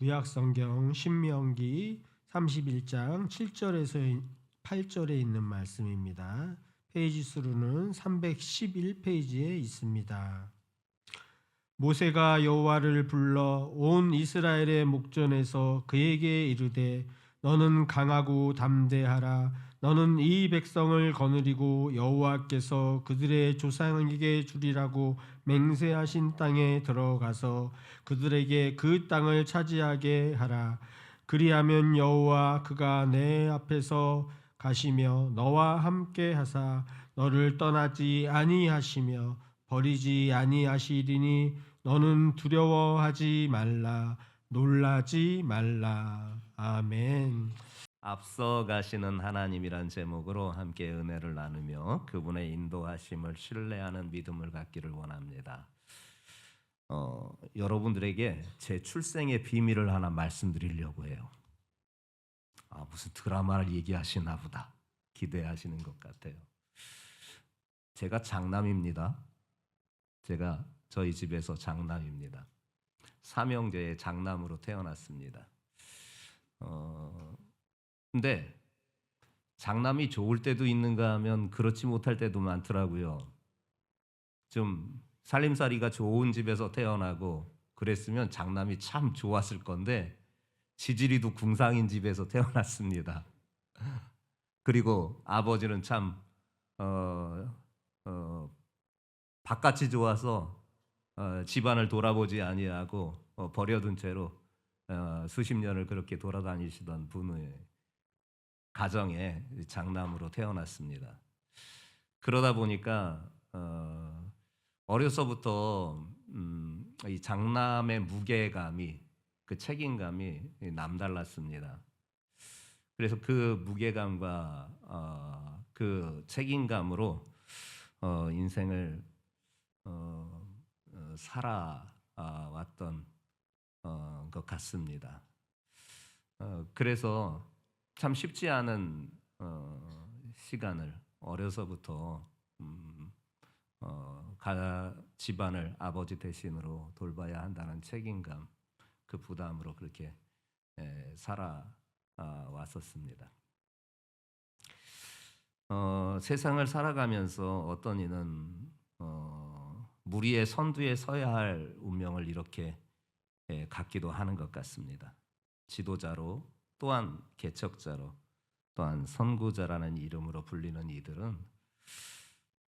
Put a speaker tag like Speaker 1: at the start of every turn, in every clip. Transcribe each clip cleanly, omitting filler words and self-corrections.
Speaker 1: 구약성경 신명기 31장 7절에서 8절에 있는 말씀입니다. 페이지 수로는 311페이지에 있습니다. 모세가 여호와를 불러 온 이스라엘의 목전에서 그에게 이르되 너는 강하고 담대하라. 너는 이 백성을 거느리고 여호와께서 그들의 조상에게 주리라고 맹세하신 땅에 들어가서 그들에게 그 땅을 차지하게 하라. 그리하면 여호와 그가 내 앞에서 가시며 너와 함께 하사 너를 떠나지 아니하시며 버리지 아니하시리니 너는 두려워하지 말라. 놀라지 말라. 아멘.
Speaker 2: 앞서 가시는 하나님이란 제목으로 함께 은혜를 나누며 그분의 인도하심을 신뢰하는 믿음을 갖기를 원합니다. 여러분들에게 제 출생의 비밀을 하나 말씀드리려고 해요. 무슨 드라마를 얘기하시나 보다 기대하시는 것 같아요. 제가 장남입니다. 제가 저희 집에서 장남입니다. 삼형제의 장남으로 태어났습니다. 근데 장남이 좋을 때도 있는가 하면 그렇지 못할 때도 많더라고요. 좀 살림살이가 좋은 집에서 태어나고 그랬으면 장남이 참 좋았을 건데 지지리도 궁상인 집에서 태어났습니다. 그리고 아버지는 참 바깥이 좋아서 집안을 돌아보지 아니하고 버려둔 채로 수십 년을 그렇게 돌아다니시던 분의 가정에 장남으로 태어났습니다. 그러다 보니까 어려서부터 이 장남의 무게감이, 그 책임감이 남달랐습니다. 그래서 그 무게감과 그 책임감으로 인생을 살아왔던 것 같습니다. 그래서 참 쉽지 않은 시간을 어려서부터 집안을 아버지 대신으로 돌봐야 한다는 책임감, 그 부담으로 그렇게 살아왔었습니다. 세상을 살아가면서 어떤 이는 무리의 선두에 서야 할 운명을 이렇게 갖기도 하는 것 같습니다. 지도자로, 또한 개척자로, 또한 선구자라는 이름으로 불리는 이들은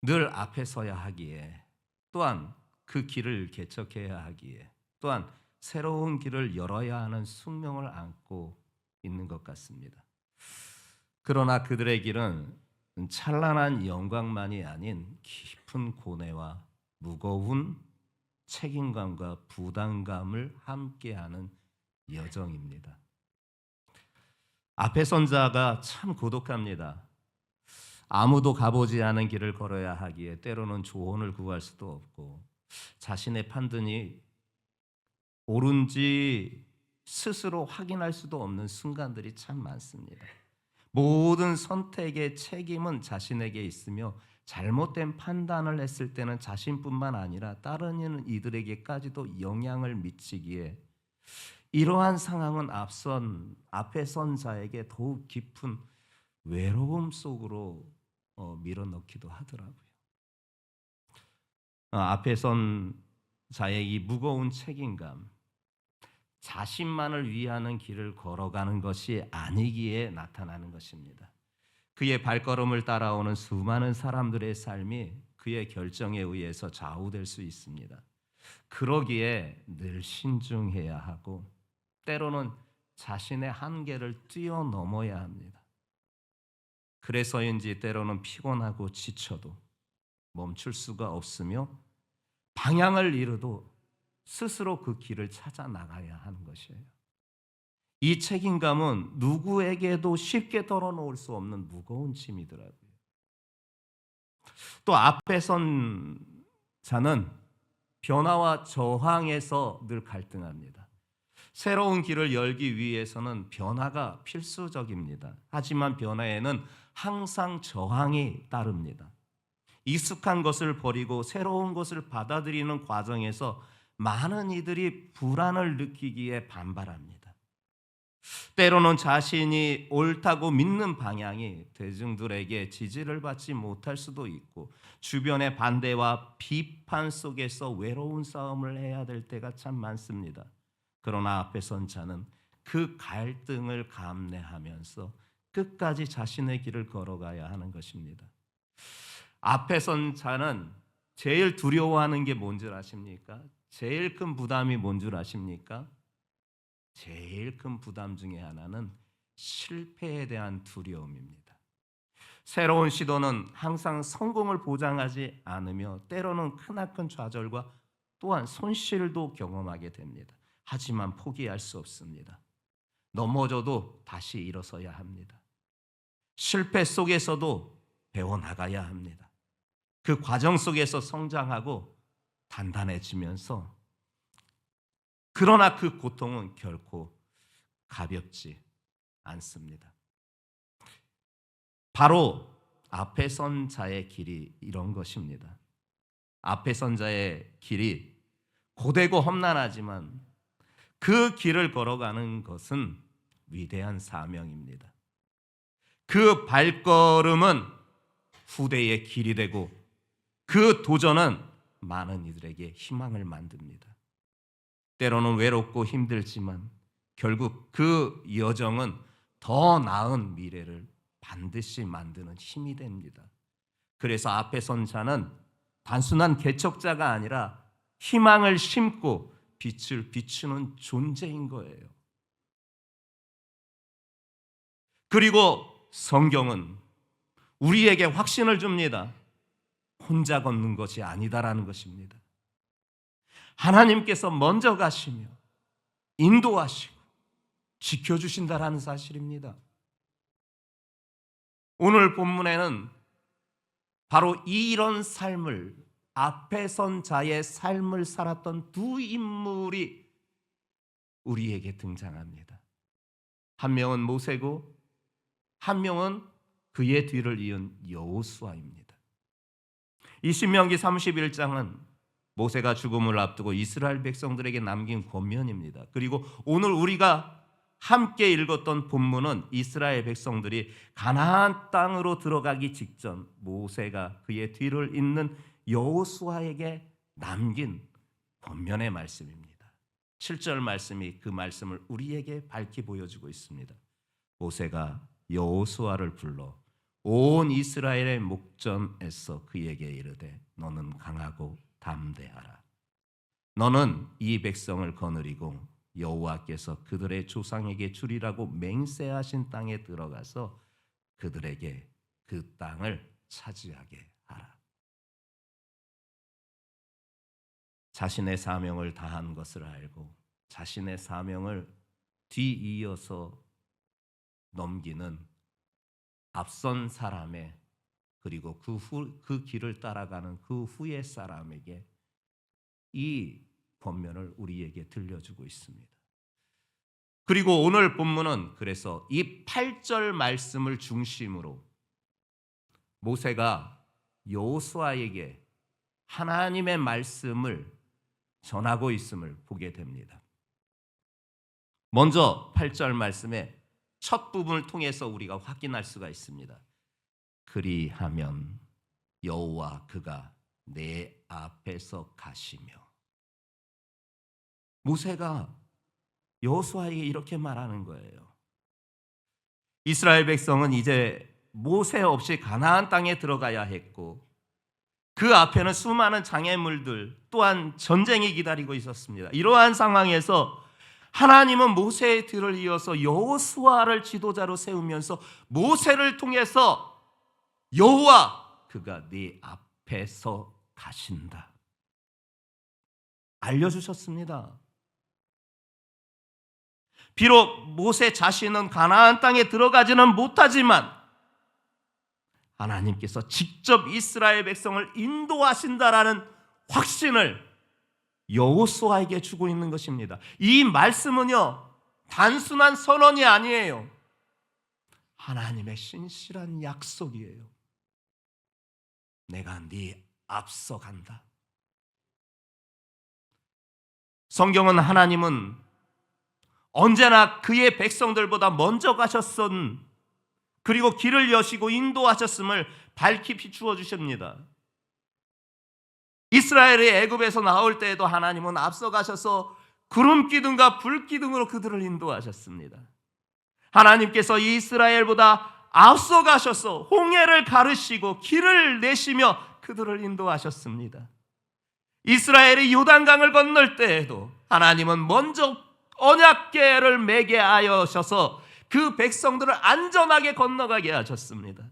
Speaker 2: 늘 앞에 서야 하기에, 또한 그 길을 개척해야 하기에, 또한 새로운 길을 열어야 하는 숙명을 안고 있는 것 같습니다. 그러나 그들의 길은 찬란한 영광만이 아닌 깊은 고뇌와 무거운 책임감과 부담감을 함께하는 여정입니다. 앞에 선 자가 참 고독합니다. 아무도 가보지 않은 길을 걸어야 하기에 때로는 조언을 구할 수도 없고 자신의 판단이 옳은지 스스로 확인할 수도 없는 순간들이 참 많습니다. 모든 선택의 책임은 자신에게 있으며 잘못된 판단을 했을 때는 자신뿐만 아니라 다른 이들에게까지도 영향을 미치기에 이러한 상황은 앞에 선 자에게 더욱 깊은 외로움 속으로 밀어넣기도 하더라고요. 앞에 선 자의 이 무거운 책임감, 자신만을 위하는 길을 걸어가는 것이 아니기에 나타나는 것입니다. 그의 발걸음을 따라오는 수많은 사람들의 삶이 그의 결정에 의해서 좌우될 수 있습니다. 그러기에 늘 신중해야 하고 때로는 자신의 한계를 뛰어넘어야 합니다. 그래서인지 때로는 피곤하고 지쳐도 멈출 수가 없으며 방향을 잃어도 스스로 그 길을 찾아 나가야 하는 것이에요. 이 책임감은 누구에게도 쉽게 덜어놓을 수 없는 무거운 짐이더라고요. 또 앞에 선 자는 변화와 저항에서 늘 갈등합니다. 새로운 길을 열기 위해서는 변화가 필수적입니다. 하지만 변화에는 항상 저항이 따릅니다. 익숙한 것을 버리고 새로운 것을 받아들이는 과정에서 많은 이들이 불안을 느끼기에 반발합니다. 때로는 자신이 옳다고 믿는 방향이 대중들에게 지지를 받지 못할 수도 있고 주변의 반대와 비판 속에서 외로운 싸움을 해야 될 때가 참 많습니다. 그러나 앞에 선 자는 그 갈등을 감내하면서 끝까지 자신의 길을 걸어가야 하는 것입니다. 앞에 선 자는 제일 두려워하는 게 뭔 줄 아십니까? 제일 큰 부담이 뭔 줄 아십니까? 제일 큰 부담 중에 하나는 실패에 대한 두려움입니다. 새로운 시도는 항상 성공을 보장하지 않으며 때로는 크나큰 좌절과 또한 손실도 경험하게 됩니다. 하지만 포기할 수 없습니다. 넘어져도 다시 일어서야 합니다. 실패 속에서도 배워나가야 합니다. 그 과정 속에서 성장하고 단단해지면서 그러나 그 고통은 결코 가볍지 않습니다. 바로 앞에 선 자의 길이 이런 것입니다. 앞에 선 자의 길이 고되고 험난하지만 그 길을 걸어가는 것은 위대한 사명입니다. 그 발걸음은 후대의 길이 되고 그 도전은 많은 이들에게 희망을 만듭니다. 때로는 외롭고 힘들지만 결국 그 여정은 더 나은 미래를 반드시 만드는 힘이 됩니다. 그래서 앞에 선 자는 단순한 개척자가 아니라 희망을 심고 빛을 비추는 존재인 거예요. 그리고 성경은 우리에게 확신을 줍니다. 혼자 걷는 것이 아니다라는 것입니다. 하나님께서 먼저 가시며 인도하시고 지켜주신다라는 사실입니다. 오늘 본문에는 바로 이런 삶을 앞에 선 자의 삶을 살았던 두 인물이 우리에게 등장합니다. 한 명은 모세고 한 명은 그의 뒤를 이은 여호수아입니다. 이 신명기 31장은 모세가 죽음을 앞두고 이스라엘 백성들에게 남긴 권면입니다. 그리고 오늘 우리가 함께 읽었던 본문은 이스라엘 백성들이 가나안 땅으로 들어가기 직전 모세가 그의 뒤를 잇는 여호수아에게 남긴 권면의 말씀입니다. 7절 말씀이 그 말씀을 우리에게 밝히 보여주고 있습니다. 모세가 여호수아를 불러 온 이스라엘의 목전에서 그에게 이르되 너는 강하고 담대하라. 너는 이 백성을 거느리고 여호와께서 그들의 조상에게 주리라고 맹세하신 땅에 들어가서 그들에게 그 땅을 차지하게 하라. 자신의 사명을 다한 것을 알고 자신의 사명을 뒤이어서 넘기는 앞선 사람의 그리고 그 길을 따라가는 그 후의 사람에게 이 권면을 우리에게 들려주고 있습니다. 그리고 오늘 본문은 그래서 이 8절 말씀을 중심으로 모세가 여호수아에게 하나님의 말씀을 전하고 있음을 보게 됩니다. 먼저 8절 말씀의 첫 부분을 통해서 우리가 확인할 수가 있습니다. 그리하면 여호와 그가 내 앞에서 가시며. 모세가 여호수아에게 이렇게 말하는 거예요. 이스라엘 백성은 이제 모세 없이 가나안 땅에 들어가야 했고 그 앞에는 수많은 장애물들 또한 전쟁이 기다리고 있었습니다. 이러한 상황에서 하나님은 모세의 뒤를 이어서 여호수아를 지도자로 세우면서 모세를 통해서 여호와 그가 네 앞에서 가신다 알려주셨습니다. 비록 모세 자신은 가나안 땅에 들어가지는 못하지만 하나님께서 직접 이스라엘 백성을 인도하신다라는 확신을 여호수아에게 주고 있는 것입니다. 이 말씀은요 단순한 선언이 아니에요. 하나님의 신실한 약속이에요. 내가 네 앞서 간다. 성경은 하나님은 언제나 그의 백성들보다 먼저 가셨던, 그리고 길을 여시고 인도하셨음을 밝히 비추어 주십니다. 이스라엘이 애굽에서 나올 때에도 하나님은 앞서가셔서 구름 기둥과 불 기둥으로 그들을 인도하셨습니다. 하나님께서 이스라엘보다 앞서가셔서 홍해를 가르시고 길을 내시며 그들을 인도하셨습니다. 이스라엘이 요단강을 건널 때에도 하나님은 먼저 언약궤를 매게 하셔서 그 백성들을 안전하게 건너가게 하셨습니다.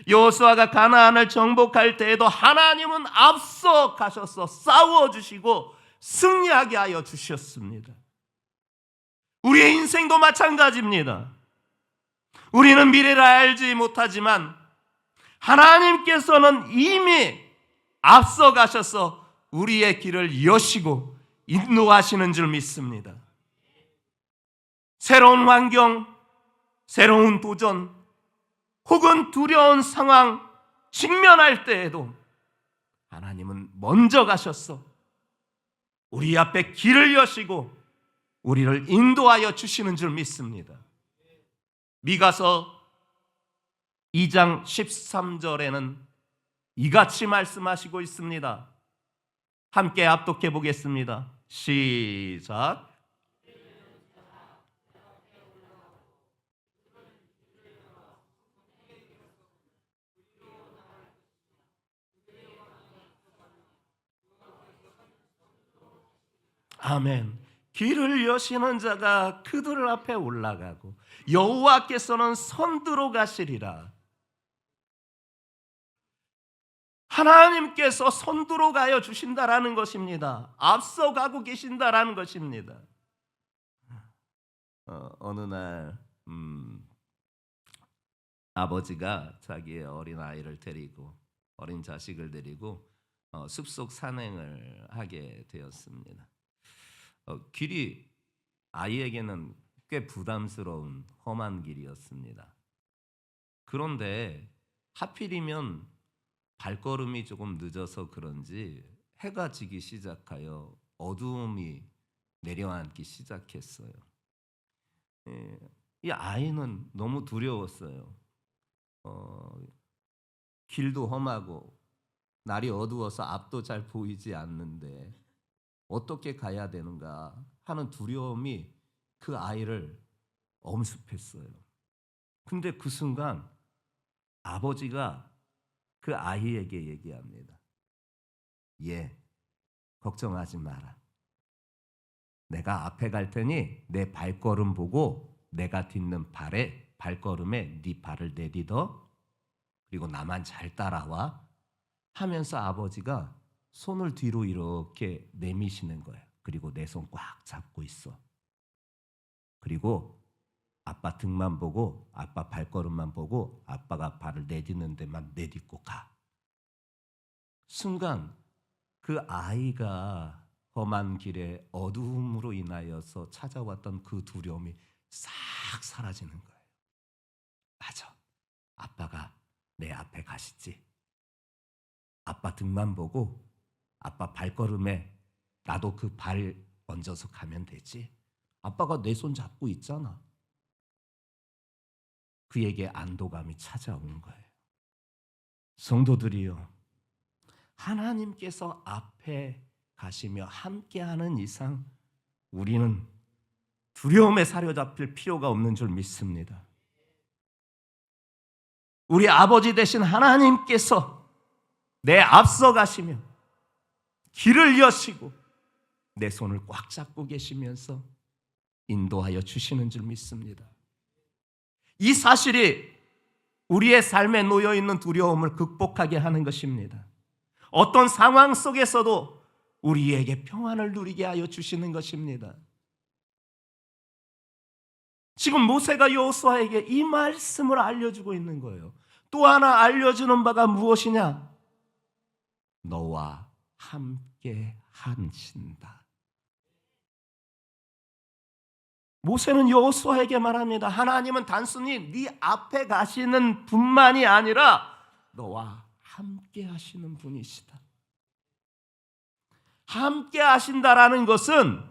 Speaker 2: 여호수아가 가나안을 정복할 때에도 하나님은 앞서 가셔서 싸워주시고 승리하게 하여 주셨습니다. 우리의 인생도 마찬가지입니다. 우리는 미래를 알지 못하지만 하나님께서는 이미 앞서 가셔서 우리의 길을 여시고 인도하시는 줄 믿습니다. 새로운 환경, 새로운 도전, 혹은 두려운 상황 직면할 때에도 하나님은 먼저 가셔서 우리 앞에 길을 여시고 우리를 인도하여 주시는 줄 믿습니다. 미가서 2장 13절에는 이같이 말씀하시고 있습니다. 함께 합독해 보겠습니다. 시작. 아멘. 길을 여시는 자가 그들 앞에 올라가고 여호와께서는 선두로 가시리라. 하나님께서 선두로 가여 주신다라는 것입니다. 앞서가고 계신다라는 것입니다. 어느 날 아버지가 자기의 어린 아이를 데리고, 어린 자식을 데리고 숲속 산행을 하게 되었습니다. 길이 아이에게는 꽤 부담스러운 험한 길이었습니다. 그런데 하필이면 발걸음이 조금 늦어서 그런지 해가 지기 시작하여 어두움이 내려앉기 시작했어요. 이 아이는 너무 두려웠어요. 길도 험하고 날이 어두워서 앞도 잘 보이지 않는데 어떻게 가야 되는가 하는 두려움이 그 아이를 엄습했어요. 근데 그 순간 아버지가 그 아이에게 얘기합니다. 얘, 걱정하지 마라. 내가 앞에 갈 테니 내 발걸음 보고 내가 딛는 발걸음에 네 발을 내딛어. 그리고 나만 잘 따라와. 하면서 아버지가 손을 뒤로 이렇게 내미시는 거예요. 그리고 내 손 꽉 잡고 있어. 그리고 아빠 등만 보고, 아빠 발걸음만 보고, 아빠가 발을 내딛는 데만 내딛고 가. 순간 그 아이가 험한 길에 어두움으로 인하여서 찾아왔던 그 두려움이 싹 사라지는 거예요. 맞아, 아빠가 내 앞에 가시지. 아빠 등만 보고 아빠 발걸음에 나도 그 발 얹어서 가면 되지. 아빠가 내 손 잡고 있잖아. 그에게 안도감이 찾아오는 거예요. 성도들이요, 하나님께서 앞에 가시며 함께하는 이상 우리는 두려움에 사로잡힐 필요가 없는 줄 믿습니다. 우리 아버지 되신 하나님께서 내 앞서 가시며 길을 여시고 내 손을 꽉 잡고 계시면서 인도하여 주시는 줄 믿습니다. 이 사실이 우리의 삶에 놓여있는 두려움을 극복하게 하는 것입니다. 어떤 상황 속에서도 우리에게 평안을 누리게 하여 주시는 것입니다. 지금 모세가 여호수아에게 이 말씀을 알려주고 있는 거예요. 또 하나 알려주는 바가 무엇이냐? 너와 함께 하신다. 모세는 여호수아에게 말합니다. 하나님은 단순히 네 앞에 가시는 분만이 아니라 너와 함께 하시는 분이시다. 함께 하신다라는 것은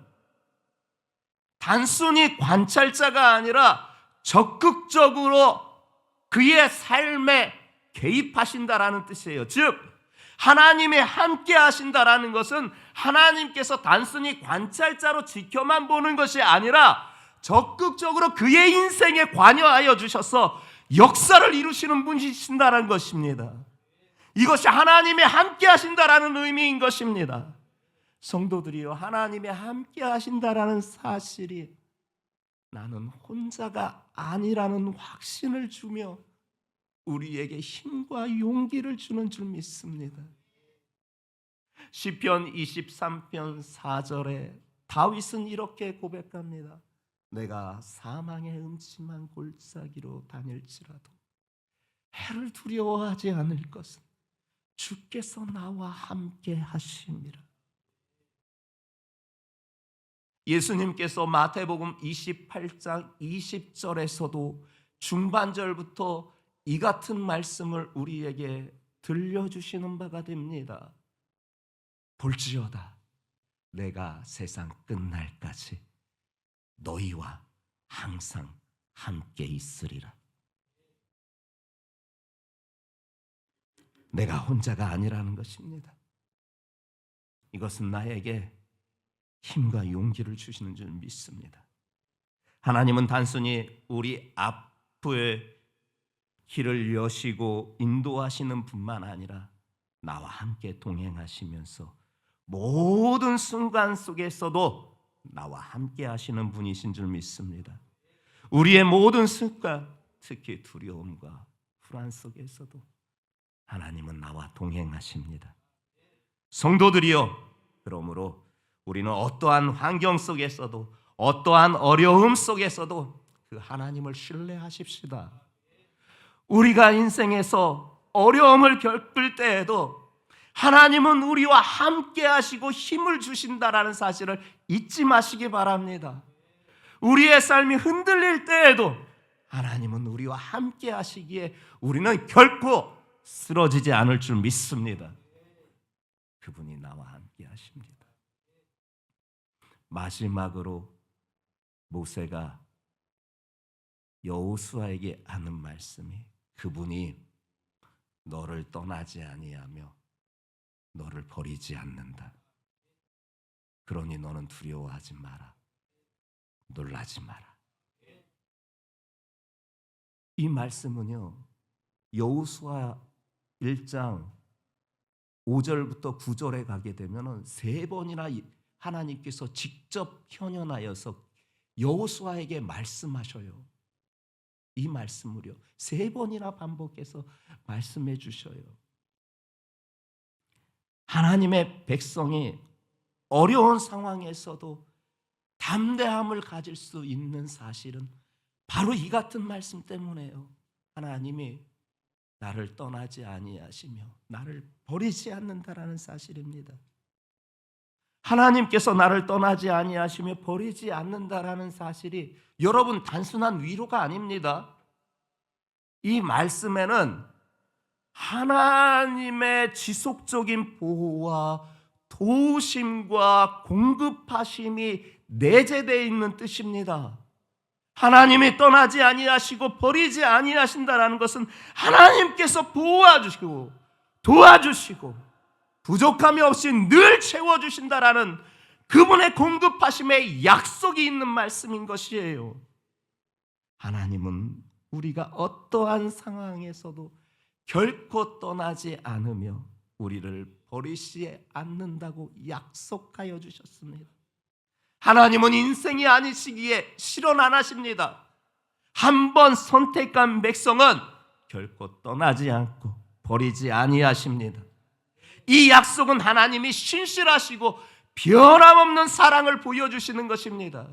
Speaker 2: 단순히 관찰자가 아니라 적극적으로 그의 삶에 개입하신다라는 뜻이에요. 즉 하나님이 함께 하신다라는 것은 하나님께서 단순히 관찰자로 지켜만 보는 것이 아니라 적극적으로 그의 인생에 관여하여 주셔서 역사를 이루시는 분이신다라는 것입니다. 이것이 하나님이 함께 하신다라는 의미인 것입니다. 성도들이여, 하나님이 함께 하신다라는 사실이 나는 혼자가 아니라는 확신을 주며 우리에게 힘과 용기를 주는 줄 믿습니다. 시편 23편 4절에 다윗은 이렇게 고백합니다. 내가 사망의 음침한 골짜기로 다닐지라도 해를 두려워하지 않을 것은 주께서 나와 함께 하심이라. 예수님께서 마태복음 28장 20절에서도 중반절부터 이 같은 말씀을 우리에게 들려주시는 바가 됩니다. 볼지어다 내가 세상 끝날까지 너희와 항상 함께 있으리라. 내가 혼자가 아니라는 것입니다. 이것은 나에게 힘과 용기를 주시는 줄 믿습니다. 하나님은 단순히 우리 앞을 길을 여시고 인도하시는 뿐만 아니라 나와 함께 동행하시면서 모든 순간 속에서도 나와 함께 하시는 분이신 줄 믿습니다. 우리의 모든 순간, 특히 두려움과 불안 속에서도 하나님은 나와 동행하십니다. 성도들이여, 그러므로 우리는 어떠한 환경 속에서도 어떠한 어려움 속에서도 그 하나님을 신뢰하십시다. 우리가 인생에서 어려움을 겪을 때에도 하나님은 우리와 함께 하시고 힘을 주신다라는 사실을 잊지 마시기 바랍니다. 우리의 삶이 흔들릴 때에도 하나님은 우리와 함께 하시기에 우리는 결코 쓰러지지 않을 줄 믿습니다. 그분이 나와 함께 하십니다. 마지막으로 모세가 여호수아에게 하는 말씀이, 그분이 너를 떠나지 아니하며 너를 버리지 않는다. 그러니 너는 두려워하지 마라. 놀라지 마라. 이 말씀은요, 여호수아 1장 5절부터 9절에 가게 되면은 3번이나 하나님께서 직접 현현하여서 여호수아에게 말씀하셔요. 이 말씀을요 3번이나 반복해서 말씀해 주셔요. 하나님의 백성이 어려운 상황에서도 담대함을 가질 수 있는 사실은 바로 이 같은 말씀 때문에요. 하나님이 나를 떠나지 아니하시며 나를 버리지 않는다라는 사실입니다. 하나님께서 나를 떠나지 아니하시며 버리지 않는다라는 사실이 여러분 단순한 위로가 아닙니다. 이 말씀에는 하나님의 지속적인 보호와 도우심과 공급하심이 내재되어 있는 뜻입니다. 하나님이 떠나지 아니하시고 버리지 아니하신다라는 것은 하나님께서 보호하시고 도와주시고 부족함이 없이 늘 채워주신다라는 그분의 공급하심의 약속이 있는 말씀인 것이에요. 하나님은 우리가 어떠한 상황에서도 결코 떠나지 않으며 우리를 버리지 않는다고 약속하여 주셨습니다. 하나님은 인생이 아니시기에 실언 안 하십니다. 한번 선택한 백성은 결코 떠나지 않고 버리지 아니하십니다. 이 약속은 하나님이 신실하시고 변함없는 사랑을 보여주시는 것입니다.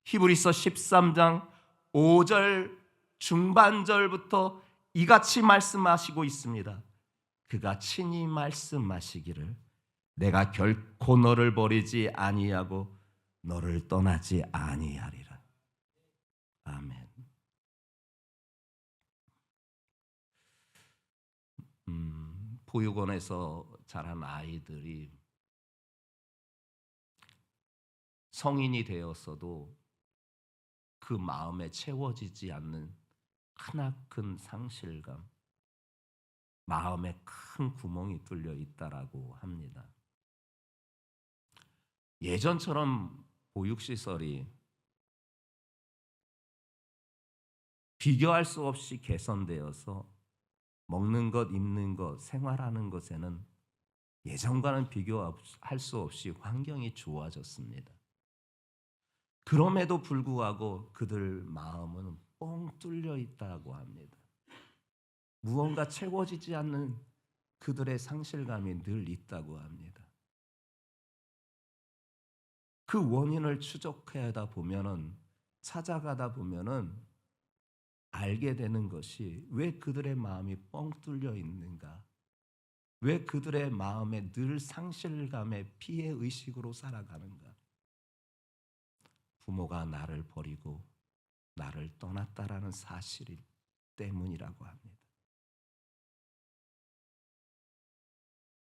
Speaker 2: 히브리서 13장 5절 중반절부터 이같이 말씀하시고 있습니다. 그가 친히 말씀하시기를 내가 결코 너를 버리지 아니하고 너를 떠나지 아니하리라. 아멘. 보육원에서 자란 아이들이 성인이 되었어도 그 마음에 채워지지 않는 크나큰 상실감, 마음에 큰 구멍이 뚫려 있다라고 합니다. 예전처럼 보육시설이 비교할 수 없이 개선되어서 먹는 것, 입는 것, 생활하는 것에는 예전과는 비교할 수 없이 환경이 좋아졌습니다. 그럼에도 불구하고 그들 마음은 뻥 뚫려 있다고 합니다. 무언가 채워지지 않는 그들의 상실감이 늘 있다고 합니다. 그 원인을 추적하다 보면은, 찾아가다 보면은 알게 되는 것이 왜 그들의 마음이 뻥 뚫려 있는가? 왜 그들의 마음에 늘 상실감에 피해 의식으로 살아가는가? 부모가 나를 버리고 나를 떠났다라는 사실 때문이라고 합니다.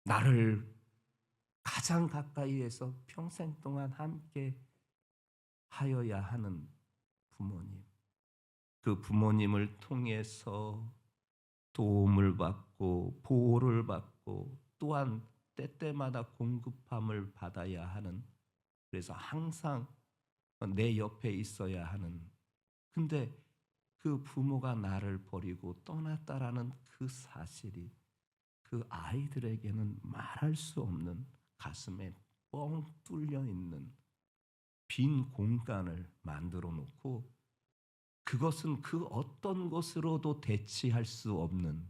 Speaker 2: 나를 가장 가까이에서 평생 동안 함께 하여야 하는 부모님, 그 부모님을 통해서 도움을 받고 보호를 받고 또한 때때마다 공급함을 받아야 하는, 그래서 항상 내 옆에 있어야 하는, 근데 그 부모가 나를 버리고 떠났다라는 그 사실이 그 아이들에게는 말할 수 없는 가슴에 뻥 뚫려 있는 빈 공간을 만들어 놓고, 그것은 그 어떤 것으로도 대치할 수 없는,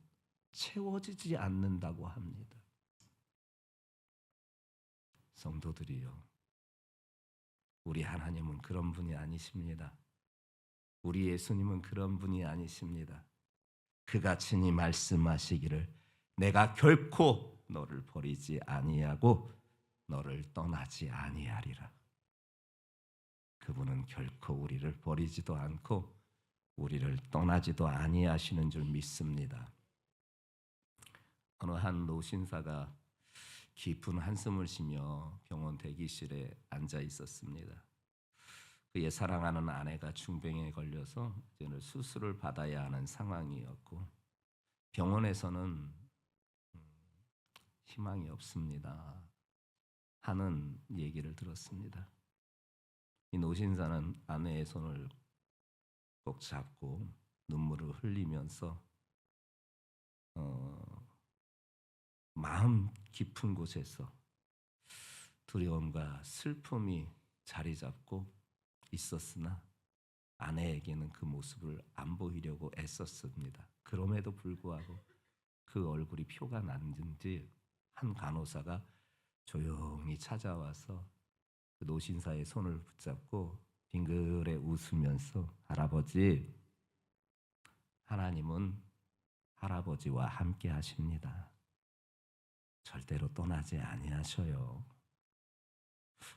Speaker 2: 채워지지 않는다고 합니다. 성도들이요, 우리 하나님은 그런 분이 아니십니다. 우리 예수님은 그런 분이 아니십니다. 그가 친히 말씀하시기를 내가 결코 너를 버리지 아니하고 너를 떠나지 아니하리라. 그분은 결코 우리를 버리지도 않고 우리를 떠나지도 아니하시는 줄 믿습니다. 어느 한 노신사가 깊은 한숨을 쉬며 병원 대기실에 앉아 있었습니다. 그의 사랑하는 아내가 중병에 걸려서 이제는 수술을 받아야 하는 상황이었고, 병원에서는 희망이 없습니다 하는 얘기를 들었습니다. 이 노신사는 아내의 손을 꼭 잡고 눈물을 흘리면서 마음 깊은 곳에서 두려움과 슬픔이 자리 잡고 있었으나 아내에게는 그 모습을 안 보이려고 애썼습니다. 그럼에도 불구하고 그 얼굴이 표가 났는지 한 간호사가 조용히 찾아와서 그 노신사의 손을 붙잡고 빙그레 웃으면서, 할아버지, 하나님은 할아버지와 함께 하십니다. 절대로 떠나지 아니하셔요.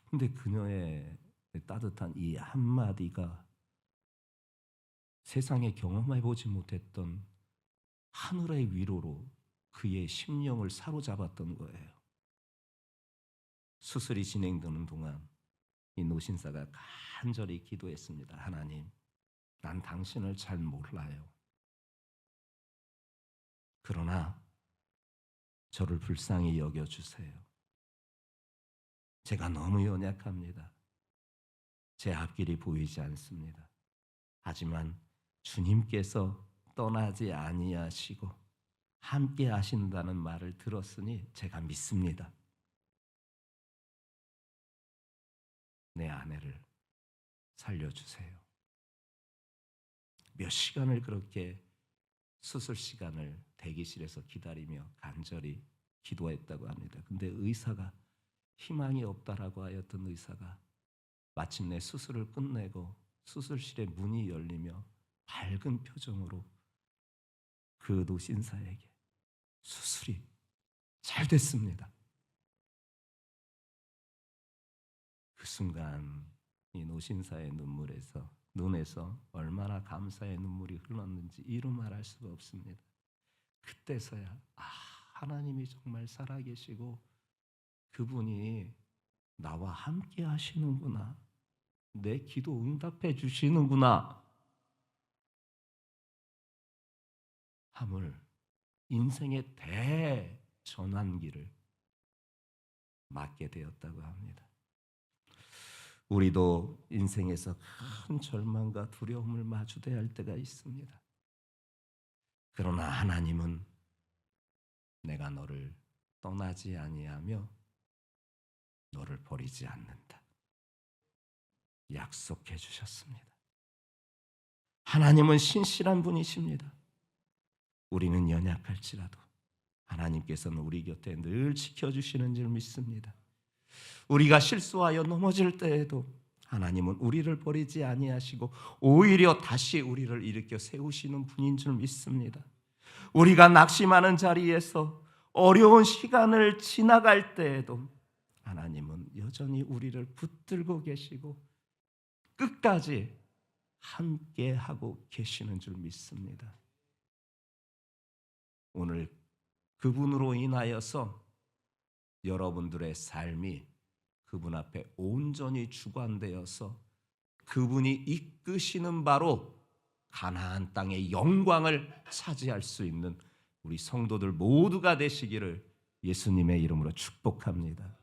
Speaker 2: 근데 그녀의 따뜻한 이 한마디가 세상에 경험해보지 못했던 하늘의 위로로 그의 심령을 사로잡았던 거예요. 수술이 진행되는 동안 이 노신사가 간절히 기도했습니다. 하나님, 난 당신을 잘 몰라요. 그러나 저를 불쌍히 여겨주세요. 제가 너무 연약합니다. 제 앞길이 보이지 않습니다. 하지만 주님께서 떠나지 아니하시고 함께 하신다는 말을 들었으니 제가 믿습니다. 내 아내를 살려주세요. 몇 시간을 그렇게 수술 시간을 대기실에서 기다리며 간절히 기도했다고 합니다. 근데 의사가, 희망이 없다라고 하였던 의사가 마침내 수술을 끝내고 수술실의 문이 열리며 밝은 표정으로 그 노신사에게 수술이 잘 됐습니다. 그 순간 이 노신사의 눈에서 얼마나 감사의 눈물이 흘렀는지 이루 말할 수가 없습니다. 그때서야 하나님이 정말 살아계시고 그분이 나와 함께 하시는구나. 내 기도 응답해 주시는구나. 함을 인생의 대전환기를 맞게 되었다고 합니다. 우리도 인생에서 큰 절망과 두려움을 마주대야 할 때가 있습니다. 그러나 하나님은 내가 너를 떠나지 아니하며 너를 버리지 않는다. 약속해 주셨습니다. 하나님은 신실한 분이십니다. 우리는 연약할지라도 하나님께서는 우리 곁에 늘 지켜주시는 줄 믿습니다. 우리가 실수하여 넘어질 때에도 하나님은 우리를 버리지 아니하시고 오히려 다시 우리를 일으켜 세우시는 분인 줄 믿습니다. 우리가 낙심하는 자리에서 어려운 시간을 지나갈 때에도 하나님은 여전히 우리를 붙들고 계시고 끝까지 함께하고 계시는 줄 믿습니다. 오늘 그분으로 인하여서 여러분들의 삶이 그분 앞에 온전히 주관되어서 그분이 이끄시는 바로 가나안 땅의 영광을 차지할 수 있는 우리 성도들 모두가 되시기를 예수님의 이름으로 축복합니다.